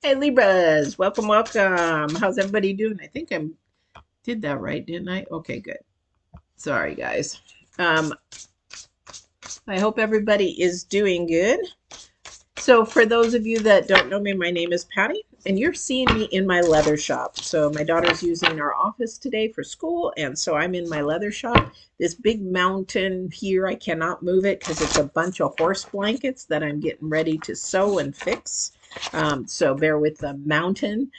Hey Libras, welcome, welcome. How's everybody doing? I think I did that right, didn't I? Okay, good. Sorry, guys. Um, I hope everybody is doing good. So, for those of you that don't know me, my name is Patty, and you're seeing me in my leather shop. So, my daughter's using our office today for school, and so I'm in my leather shop. This big mountain here, I cannot move it because it's a bunch of horse blankets that I'm getting ready to sew and fix. So, bear with the mountain.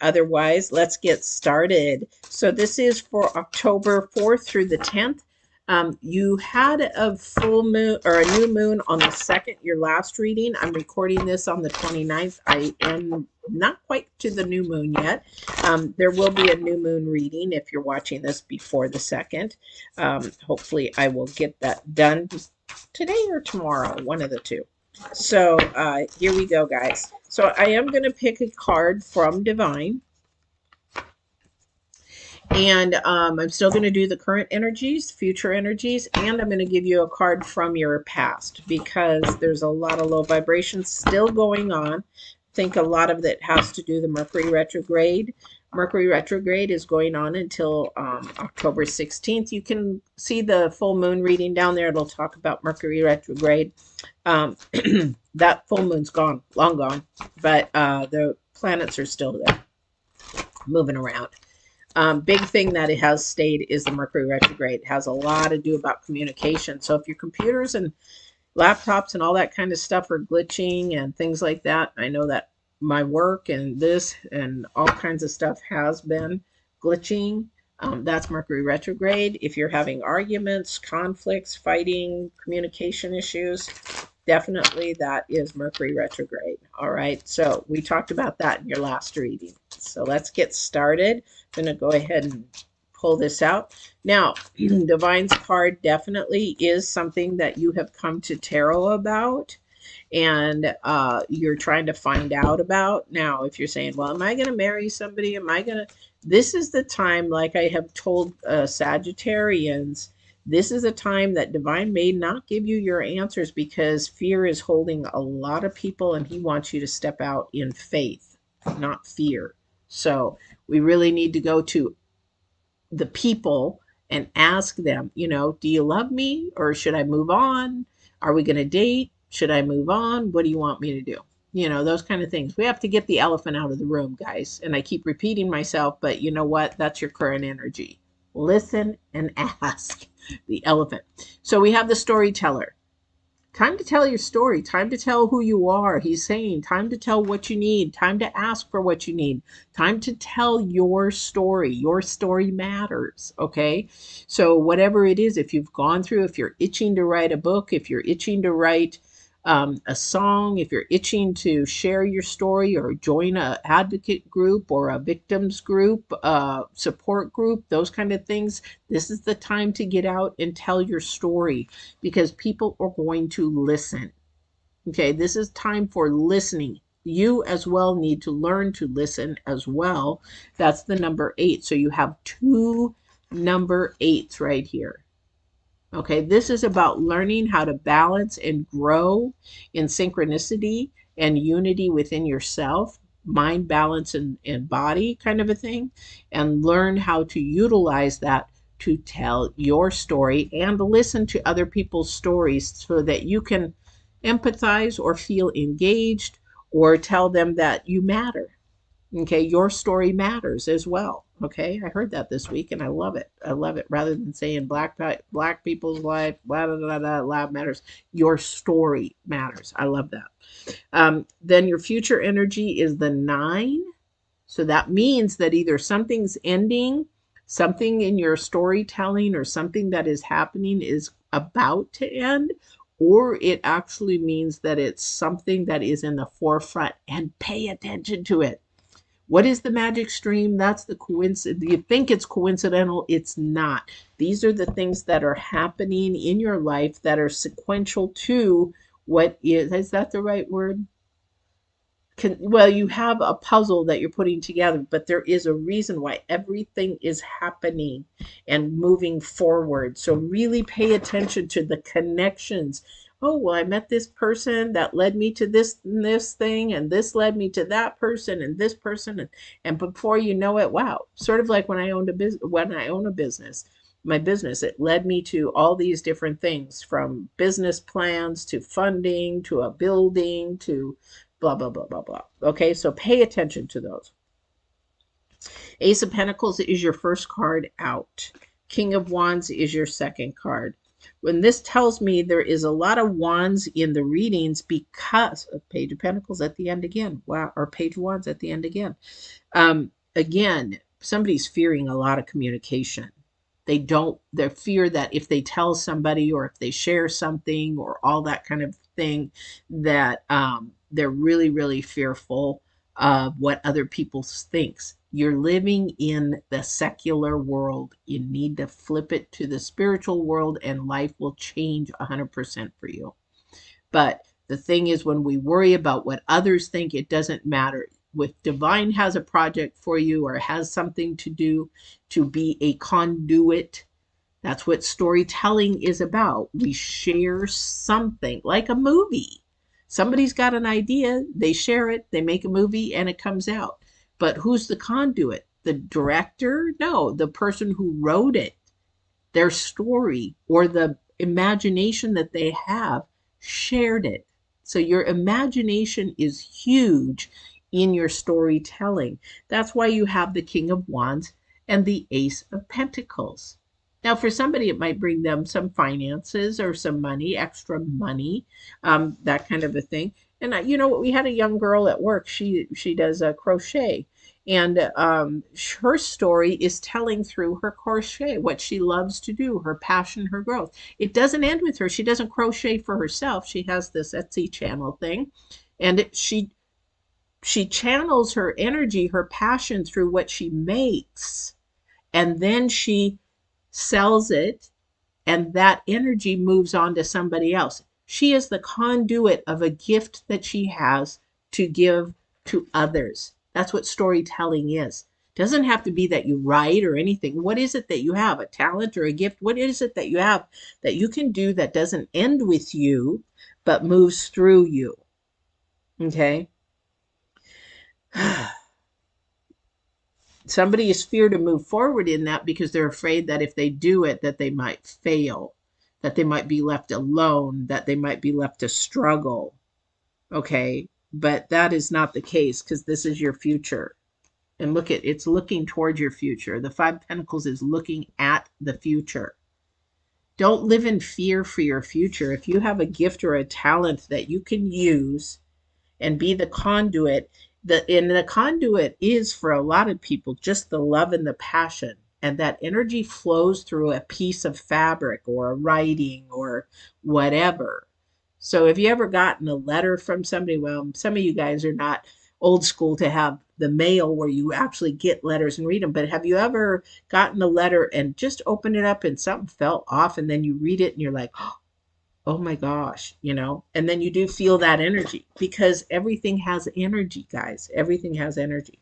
Otherwise, let's get started. So, this is for October 4th through the 10th. You had a full moon or a new moon on the 2nd, your last reading. I'm recording this on the 29th. I am not quite to the new moon yet. There will be a new moon reading if you're watching this before the 2nd. Hopefully, I will get that done today or tomorrow, one of the two. So here we go, guys. So I am going to pick a card from Divine. And I'm still going to do the current energies, future energies, and I'm going to give you a card from your past because there's a lot of low vibrations still going on. I think a lot of that has to do the Mercury retrograde. Mercury retrograde is going on until October 16th. You can see the full moon reading down there. It'll talk about Mercury retrograde. That full moon's gone, long gone, but the planets are still there, moving around. Big thing that it has stayed is the Mercury retrograde. It has a lot to do about communication. So if your computers and laptops and all that kind of stuff are glitching and things like that, I know that my work and this and all kinds of stuff has been glitching. That's Mercury retrograde. If you're having arguments, conflicts, fighting, communication issues, definitely that is Mercury retrograde. All right. So we talked about that in your last reading. So let's get started. I'm going to go ahead and pull this out. Now, Divine's card definitely is something that you have come to tarot about and you're trying to find out about. Now, if you're saying, well, am I going to marry somebody? Am I going to? This is the time, like I have told Sagittarians, this is a time that Divine may not give you your answers because fear is holding a lot of people and he wants you to step out in faith, not fear. So we really need to go to the people and ask them, do you love me or should I move on? Are we going to date? Should I move on? What do you want me to do? Those kind of things. We have to get the elephant out of the room, guys. And I keep repeating myself, but you know what? That's your current energy. Listen and ask the elephant. So we have the storyteller. Time to tell your story. Time to tell who you are. He's saying time to tell what you need. Time to ask for what you need. Time to tell your story. Your story matters. Okay. So, whatever it is, if you've gone through, if you're itching to write a book, if you're itching to write a song, if you're itching to share your story or join a advocate group or a victims group, support group, those kind of things, this is the time to get out and tell your story because people are going to listen. Okay, this is time for listening. You as well need to learn to listen as well. That's the number 8. So you have 2 number 8s right here. Okay, this is about learning how to balance and grow in synchronicity and unity within yourself, mind balance and body kind of a thing, and learn how to utilize that to tell your story and listen to other people's stories so that you can empathize or feel engaged or tell them that you matter. Okay, your story matters as well. Okay, I heard that this week and I love it. I love it. Rather than saying black people's life, blah blah blah blah, life matters. Your story matters. I love that. Then your future energy is the 9. So that means that either something's ending, something in your storytelling, or something that is happening is about to end, or it actually means that it's something that is in the forefront and pay attention to it. What is the magic stream? That's the coincidence. You think it's coincidental. It's not. These are the things that are happening in your life that are sequential to what is that the right word? Well, you have a puzzle that you're putting together, but there is a reason why everything is happening and moving forward. So really pay attention to the connections. oh, well, I met this person that led me to this and this thing, and this led me to that person and this person. And before you know it, wow, sort of like when I owned a business, when I own a business, my business, it led me to all these different things, from business plans to funding to a building to blah, blah, blah, blah, blah. Okay, so pay attention to those. Ace of Pentacles is your first card out. King of Wands is your second card. When this tells me there is a lot of wands in the readings because of Page of Pentacles at the end again. Wow, or Page of Wands at the end again. Again, somebody's fearing a lot of communication. They fear that if they tell somebody or if they share something or all that kind of thing, that they're really, really fearful of what other people thinks. You're living in the secular world. You need to flip it to the spiritual world and life will change 100% for you. But the thing is, when we worry about what others think, it doesn't matter. If divine has a project for you or has something to do, to be a conduit, that's what storytelling is about. We share something, like a movie. Somebody's got an idea, they share it, they make a movie, and it comes out. But who's the conduit? The director? No, the person who wrote it. Their story or the imagination that they have shared it. So your imagination is huge in your storytelling. That's why you have the King of Wands and the Ace of Pentacles. Now, for somebody, it might bring them some finances or some money, extra money, that kind of a thing. And you know what? We had a young girl at work. She does crochet, and her story is telling through her crochet what she loves to do, her passion, her growth. It doesn't end with her. She doesn't crochet for herself. She has this Etsy channel thing, and she channels her energy, her passion through what she makes, and then she sells it, and that energy moves on to somebody else. She is the conduit of a gift that she has to give to others. That's what storytelling is. It doesn't have to be that you write or anything. What is it that you have? A talent or a gift? What is it that you have that you can do that doesn't end with you, but moves through you? Okay. Somebody is feared to move forward in that because they're afraid that if they do it, that they might fail, that they might be left alone, that they might be left to struggle. Okay, but that is not the case, because this is your future. And look, it's looking towards your future. The Five of Pentacles is looking at the future. Don't live in fear for your future. If you have a gift or a talent that you can use and be the conduit, the conduit is, for a lot of people, just the love and the passion, and that energy flows through a piece of fabric or a writing or whatever. So if you ever gotten a letter from somebody, well, some of you guys are not old school to have the mail where you actually get letters and read them, but have you ever gotten a letter and just opened it up and something fell off, and then you read it and you're like, oh my gosh, and then you do feel that energy, because everything has energy, guys. Everything has energy.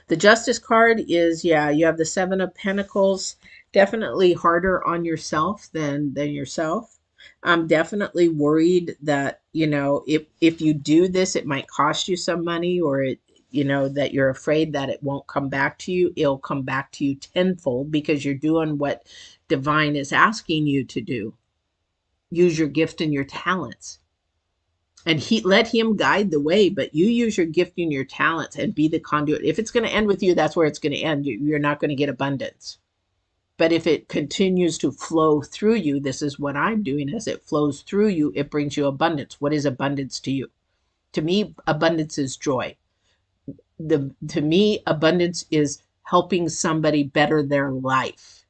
The Justice card is, yeah, you have the Seven of Pentacles. Definitely harder on yourself than yourself. I'm definitely worried that, if you do this, it might cost you some money, or that you're afraid that it won't come back to you. It'll come back to you tenfold, because you're doing what divine is asking you to do. Use your gift and your talents, and let him guide the way, but you use your gift and your talents and be the conduit. If it's going to end with you, that's where it's going to end. You're not going to get abundance. But if it continues to flow through you, this is what I'm doing. As it flows through you, it brings you abundance. What is abundance to you? To me, abundance is joy. To me, abundance is helping somebody better their life.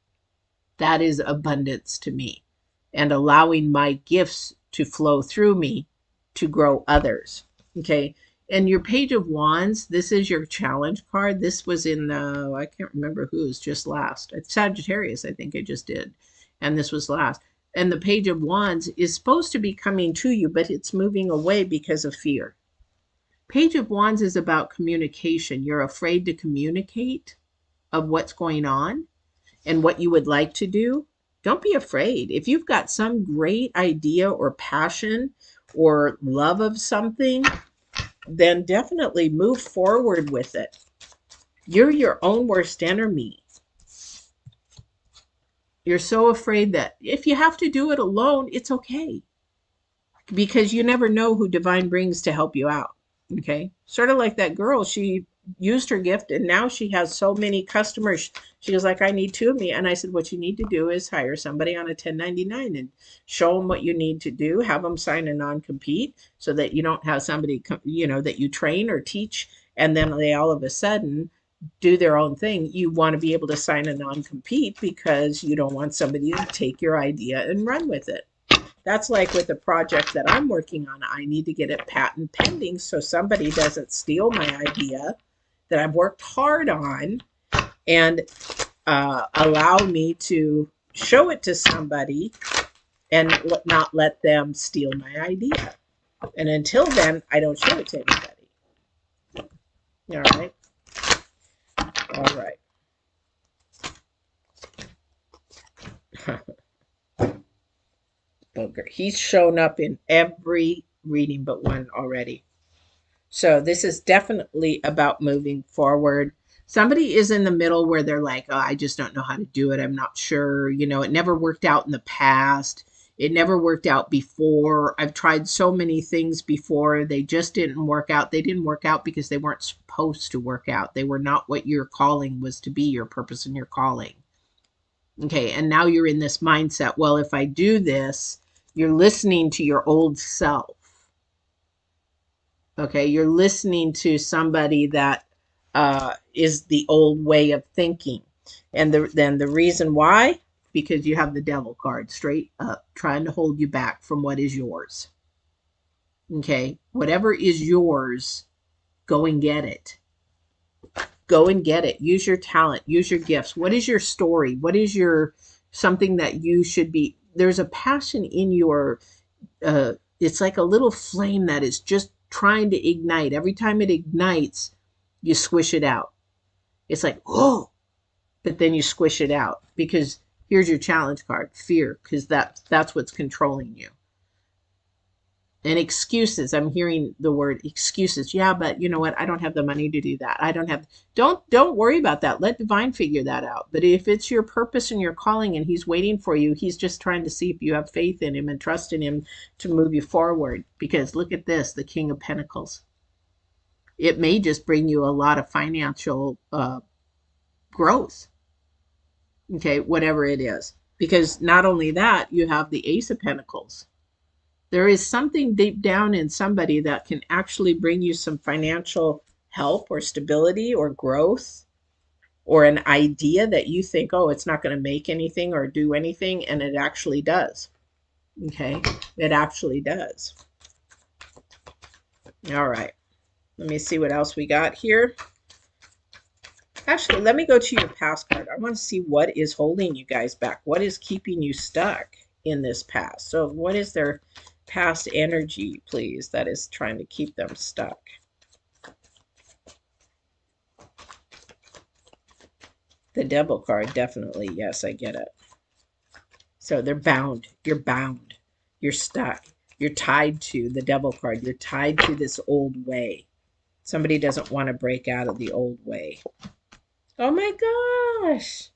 That is abundance to me. And allowing my gifts to flow through me to grow others. Okay. And your Page of Wands, this is your challenge card. This was in, I can't remember who's just last. It's Sagittarius, I think I just did. And this was last. And the Page of Wands is supposed to be coming to you, but it's moving away because of fear. Page of Wands is about communication. You're afraid to communicate of what's going on and what you would like to do, Don't be afraid. If you've got some great idea or passion or love of something, then definitely move forward with it. You're your own worst enemy. You're so afraid that if you have to do it alone, it's okay, because you never know who divine brings to help you out. Okay. Sort of like that girl, she used her gift and now she has so many customers. She was like, I need two of me. And I said, what you need to do is hire somebody on a 1099 and show them what you need to do. Have them sign a non-compete so that you don't have somebody, that you train or teach, and then they all of a sudden do their own thing. You want to be able to sign a non-compete because you don't want somebody to take your idea and run with it. That's like with the project that I'm working on. I need to get it patent pending so somebody doesn't steal my idea that I've worked hard on and allow me to show it to somebody and not let them steal my idea. And until then, I don't show it to anybody. All right. All right. Booger. He's shown up in every reading but one already. So this is definitely about moving forward. Somebody is in the middle where they're like, oh, I just don't know how to do it. I'm not sure. It never worked out in the past. It never worked out before. I've tried so many things before. They just didn't work out. They didn't work out because they weren't supposed to work out. They were not what your calling was to be, your purpose and your calling. Okay, and now you're in this mindset, well, if I do this, you're listening to your old self. Okay, you're listening to somebody that is the old way of thinking. And then the reason why, because you have the devil card straight up, trying to hold you back from what is yours. Okay, whatever is yours, go and get it. Go and get it. Use your talent. Use your gifts. What is your story? What is your something that you should be? There's a passion in your, it's like a little flame that is just trying to ignite. Every time it ignites, you squish it out. It's like, oh, but then you squish it out because here's your challenge card, fear, because that's what's controlling you. And excuses. I'm hearing the word excuses. Yeah, but you know what? I don't have the money to do that. I don't have. Don't worry about that. Let divine figure that out. But if it's your purpose and your calling and he's waiting for you, he's just trying to see if you have faith in him and trust in him to move you forward. Because look at this, the King of Pentacles. It may just bring you a lot of financial growth. Okay, whatever it is. Because not only that, you have the Ace of Pentacles. There is something deep down in somebody that can actually bring you some financial help or stability or growth or an idea that you think, oh, it's not going to make anything or do anything. And it actually does. Okay. It actually does. All right. Let me see what else we got here. Actually, let me go to your past card. I want to see what is holding you guys back. What is keeping you stuck in this past? So what is their past energy, please, that is trying to keep them stuck? The Devil card, definitely. Yes, I get it. So they're bound. You're bound. You're stuck. You're tied to the Devil card. You're tied to this old way. Somebody doesn't want to break out of the old way. Oh my gosh.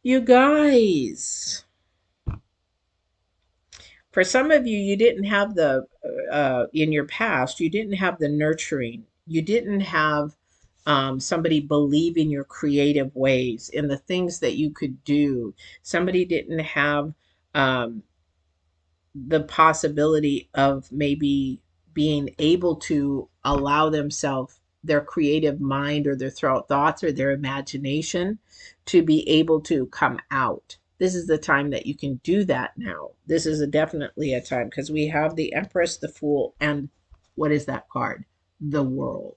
You guys. For some of you, you didn't have the, in your past, you didn't have the nurturing. You didn't have somebody believe in your creative ways, in the things that you could do. Somebody didn't have the possibility of maybe being able to allow themselves, their creative mind or their thoughts or their imagination to be able to come out. This is the time that you can do that now. This is definitely a time because we have the Empress, the Fool, and what is that card? The World.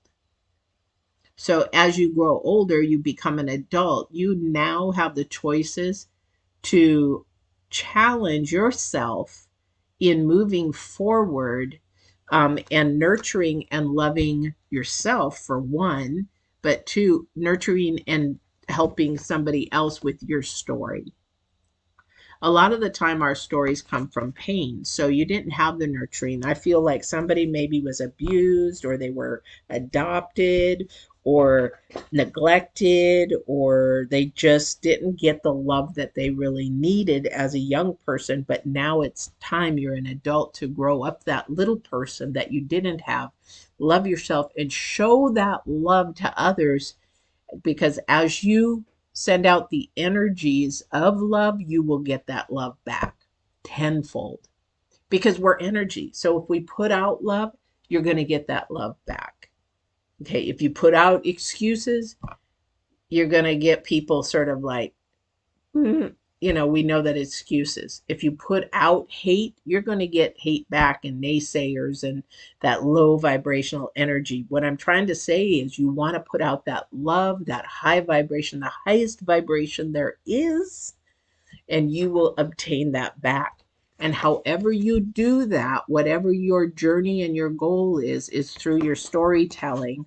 So as you grow older, you become an adult. You now have the choices to challenge yourself in moving forward and nurturing and loving yourself, for one, but two, nurturing and helping somebody else with your story. A lot of the time our stories come from pain. So you didn't have the nurturing. I feel like somebody maybe was abused, or they were adopted, or neglected, or they just didn't get the love that they really needed as a young person. But now it's time, you're an adult, to grow up that little person that you didn't have. Love yourself and show that love to others, because as you send out the energies of love, you will get that love back tenfold, because we're energy. So if we put out love, you're going to get that love back. Okay. If you put out excuses, you're going to get people sort of like, "Mm," we know that it's excuses. If you put out hate, you're going to get hate back, and naysayers, and that low vibrational energy. What I'm trying to say is, you want to put out that love, that high vibration, the highest vibration there is, and you will obtain that back. And however you do that, whatever your journey and your goal is through your storytelling.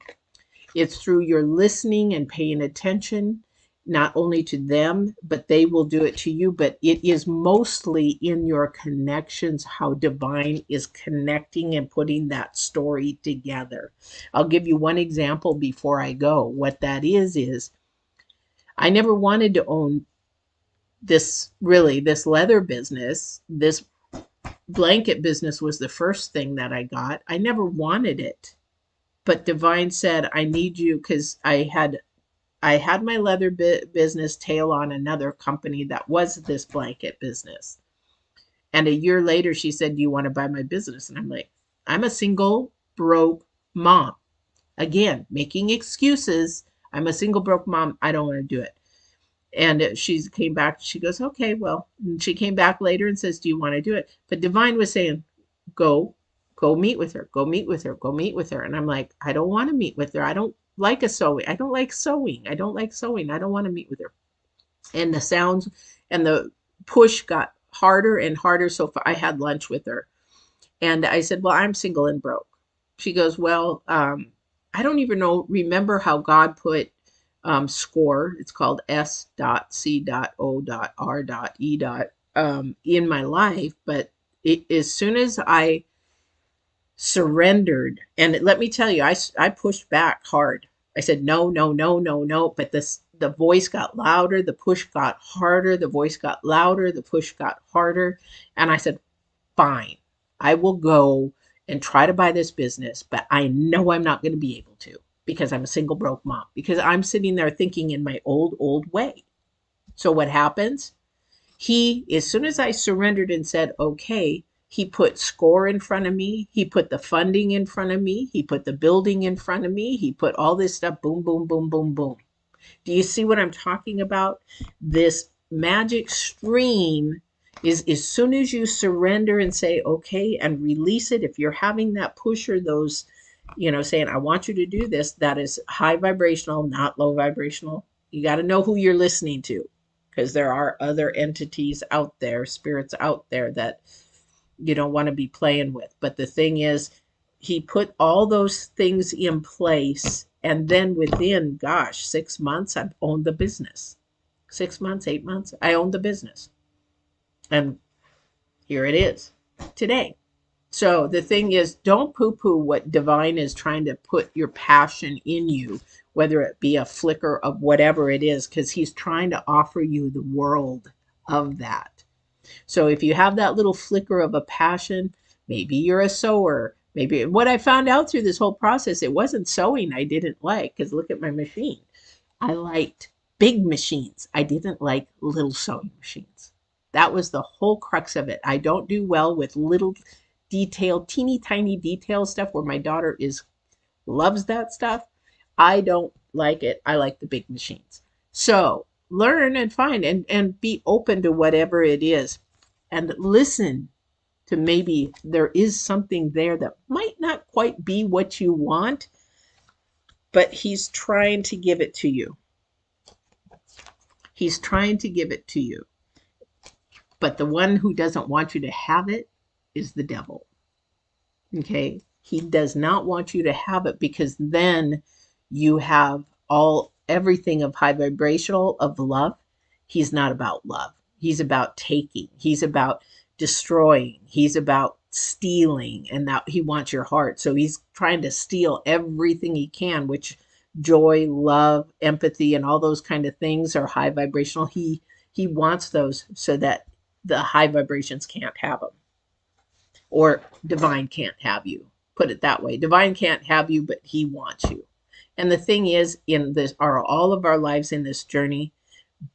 It's through your listening and paying attention, not only to them, but they will do it to you. But it is mostly in your connections, how divine is connecting and putting that story together. I'll give you one example before I go. What that is I never wanted to own this leather business. This blanket business was the first thing that I got. I never wanted it. But divine said, I need you, because I had my leather business tail on another company that was this blanket business. And a year later, she said, do you want to buy my business? And I'm like, I'm a single broke mom. Again, making excuses. I'm a single broke mom. I don't want to do it. And she came back. She goes, okay, well, and she came back later and says, do you want to do it? But divine was saying, go, go meet with her, go meet with her, go meet with her. And I'm like, I don't want to meet with her. I don't like a sewing. I don't like sewing. I don't like sewing. I don't want to meet with her. And the sounds and the push got harder and harder. So I had lunch with her, and I said, well, I'm single and broke. She goes, well, I don't even remember how God put score. It's called S.C.O.R.E. In my life. But as soon as I surrendered, and let me tell you, I pushed back hard. I said, no, no, no, no, no. But the voice got louder, the push got harder, the voice got louder, the push got harder. And I said, fine, I will go and try to buy this business, but I know I'm not going to be able to, because I'm a single broke mom, because I'm sitting there thinking in my old way. So what happens? As soon as I surrendered and said, okay, he put score in front of me. He put the funding in front of me. He put the building in front of me. He put all this stuff, boom, boom, boom, boom, boom. Do you see what I'm talking about? This magic stream is, as soon as you surrender and say, okay, and release it. If you're having that push, or those, saying, I want you to do this, that is high vibrational, not low vibrational. You got to know who you're listening to, because there are other entities out there, spirits out there, that you don't want to be playing with. But the thing is, he put all those things in place. And then within, 6 months, I've owned the business. 6 months, 8 months, I owned the business. And here it is today. So the thing is, don't poo-poo what divine is trying to put your passion in you, whether it be a flicker of whatever it is, because he's trying to offer you the world of that. So if you have that little flicker of a passion, maybe you're a sewer. Maybe what I found out through this whole process, it wasn't sewing I didn't like, because look at my machine. I liked big machines. I didn't like little sewing machines. That was the whole crux of it. I don't do well with little detailed, teeny tiny detail stuff, where my daughter loves that stuff. I don't like it. I like the big machines. So learn and find and be open to whatever it is, and listen to, maybe there is something there that might not quite be what you want, but he's trying to give it to you. He's trying to give it to you. But the one who doesn't want you to have it is the devil. Okay? He does not want you to have it, because then you have everything of high vibrational, of love. He's not about love. He's about taking. He's about destroying. He's about stealing, and that he wants your heart. So he's trying to steal everything he can, which joy, love, empathy, and all those kind of things are high vibrational. He wants those so that the high vibrations can't have them, or divine can't have you. Put it that way. Divine can't have you, but he wants you. And the thing is, in this, are all of our lives in this journey,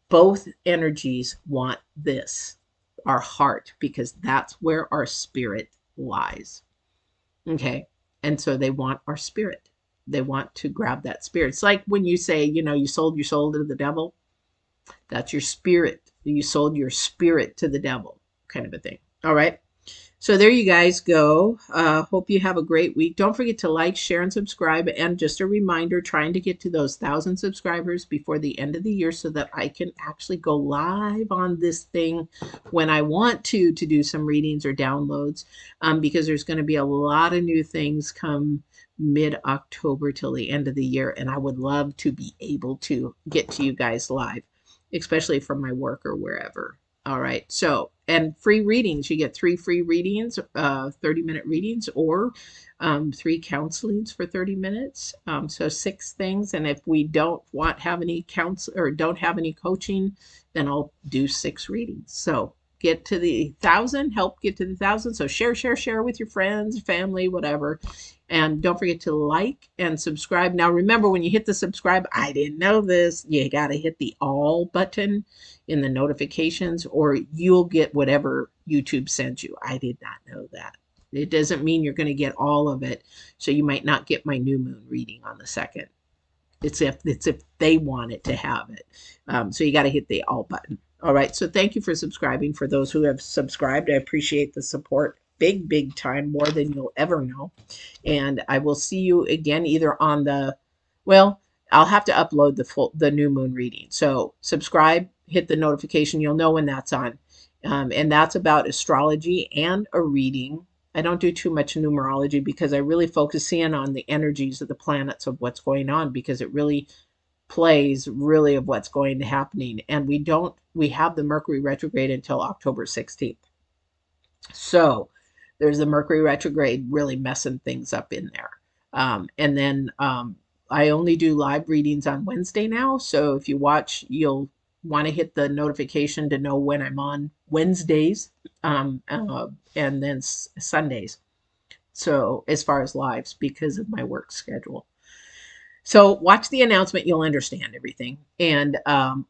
both energies want this, our heart, because that's where our spirit lies. Okay. And so they want our spirit. They want to grab that spirit. It's like when you say, you sold your soul to the devil. That's your spirit. You sold your spirit to the devil, kind of a thing. All right. So there you guys go. Hope you have a great week. Don't forget to like, share, and subscribe. And just a reminder, trying to get to those 1,000 subscribers before the end of the year so that I can actually go live on this thing when I want to do some readings or downloads, because there's going to be a lot of new things come mid-October till the end of the year. And I would love to be able to get to you guys live, especially from my work or wherever. All right. So, and free readings, you get 3 free readings, 30-minute readings, or 3 counselings for 30 minutes. So 6 things. And if we don't have any counsel or don't have any coaching, then I'll do 6 readings. So get to the 1,000, help get to the 1,000. So share with your friends, family, whatever. And don't forget to like and subscribe. Now, remember, when you hit the subscribe, I didn't know this, you got to hit the all button in the notifications, or you'll get whatever YouTube sends you. I did not know that. It doesn't mean you're going to get all of it. So you might not get my new moon reading on the 2nd. It's if they want it to have it. So you got to hit the all button. All right. So thank you for subscribing. For those who have subscribed, I appreciate the support. Big time, more than you'll ever know. And I will see you again either on the, well, I'll have to upload the new moon reading. So subscribe, hit the notification. You'll know when that's on. And that's about astrology and a reading. I don't do too much numerology because I really focus in on the energies of the planets of what's going on, because it really plays really of what's going to happening. And we have the Mercury retrograde until October 16th. So there's the Mercury retrograde really messing things up in there. And then I only do live readings on Wednesday now. So if you watch, you'll want to hit the notification to know when I'm on Wednesdays, and then Sundays. So as far as lives, because of my work schedule. So watch the announcement. You'll understand everything. And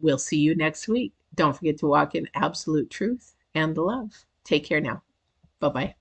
we'll see you next week. Don't forget to walk in absolute truth and love. Take care now. Bye-bye.